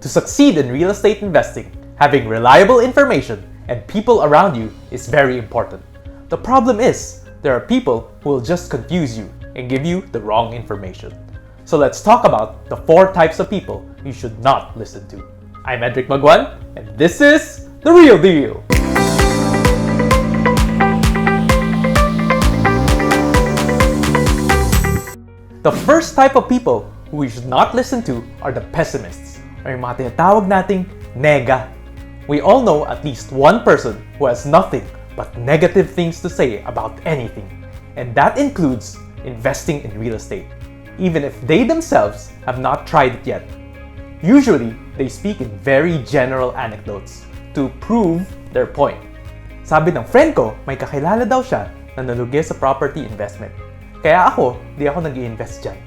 To succeed in real estate investing, having reliable information and people around you is very important. The problem is, there are people who will just confuse you and give you the wrong information. So let's talk about the 4 types of people you should not listen to. I'm Edric Magwan, and this is The Real Deal! The first type of people who we should not listen to are the pessimists, or yung mga tinatawag nating nega. We all know at least one person who has nothing but negative things to say about anything, and that includes investing in real estate, even if they themselves have not tried it yet. Usually, they speak in very general anecdotes to prove their point. Sabi ng friend ko, may kakilala daw siya na nalugi sa property investment. Kaya di ako nag-i-invest dyan.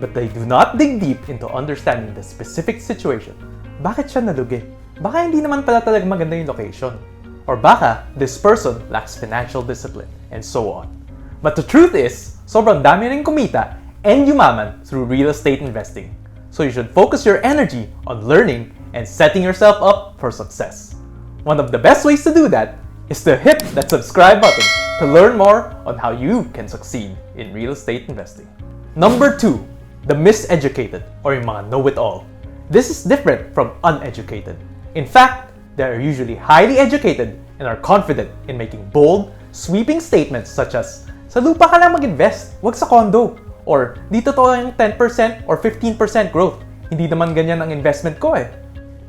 But they do not dig deep into understanding the specific situation. Bakit siya nalugi? Baka hindi naman pala talaga maganda yung location. Or baka this person lacks financial discipline, and so on. But the truth is, sobrang dami rin kumita and yumaman through real estate investing. So you should focus your energy on learning and setting yourself up for success. One of the best ways to do that is to hit that subscribe button to learn more on how you can succeed in real estate investing. Number 2, the miseducated, or yung mga know-it-all. This is different from uneducated. In fact, they are usually highly educated and are confident in making bold, sweeping statements such as, sa lupa ka lang mag-invest, wag sa condo. Or, dito to yung 10% or 15% growth. Hindi naman ganyan ang investment ko eh.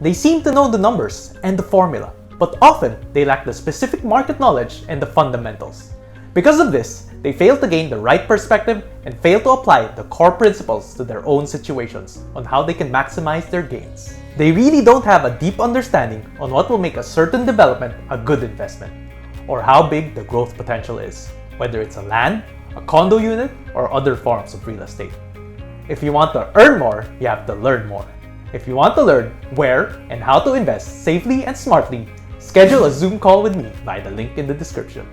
They seem to know the numbers and the formula, but often they lack the specific market knowledge and the fundamentals. Because of this, they fail to gain the right perspective and fail to apply the core principles to their own situations on how they can maximize their gains. They really don't have a deep understanding on what will make a certain development a good investment, or how big the growth potential is, whether it's a land, a condo unit, or other forms of real estate. If you want to earn more, you have to learn more. If you want to learn where and how to invest safely and smartly, schedule a Zoom call with me by the link in the description.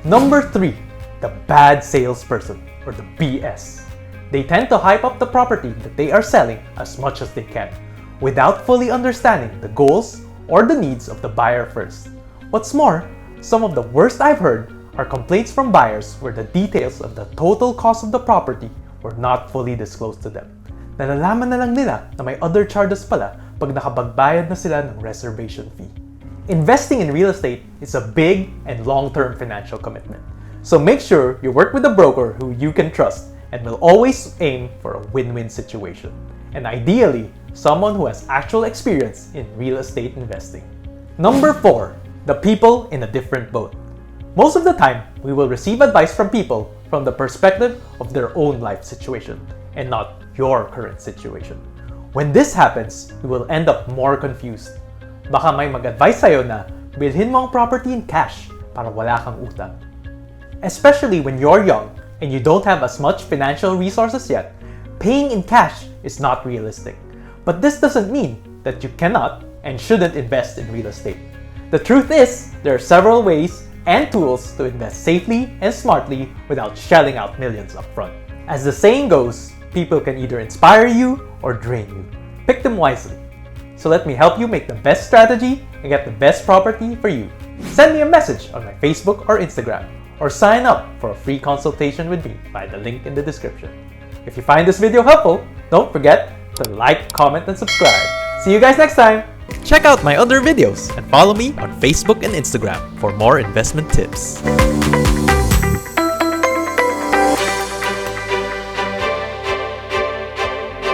Number 3, the bad salesperson, or the BS. They tend to hype up the property that they are selling as much as they can, without fully understanding the goals or the needs of the buyer first. What's more, some of the worst I've heard are complaints from buyers where the details of the total cost of the property were not fully disclosed to them. Nalalaman na lang nila na may other charges pala pag nakapagbayad na sila ng reservation fee. Investing in real estate is a big and long-term financial commitment. So make sure you work with a broker who you can trust and will always aim for a win-win situation. And ideally, someone who has actual experience in real estate investing. Number 4, the people in a different boat. Most of the time, we will receive advice from people from the perspective of their own life situation and not your current situation. When this happens, you will end up more confused. Baka may mag-advise sa'yo na bilhin mo ang property in cash para wala kang utang. Especially when you're young and you don't have as much financial resources yet, paying in cash is not realistic. But this doesn't mean that you cannot and shouldn't invest in real estate. The truth is, there are several ways and tools to invest safely and smartly without shelling out millions upfront. As the saying goes, people can either inspire you or drain you. Pick them wisely. So let me help you make the best strategy and get the best property for you. Send me a message on my Facebook or Instagram, or sign up for a free consultation with me by the link in the description. If you find this video helpful, don't forget to like, comment, and subscribe. See you guys next time! Check out my other videos and follow me on Facebook and Instagram for more investment tips.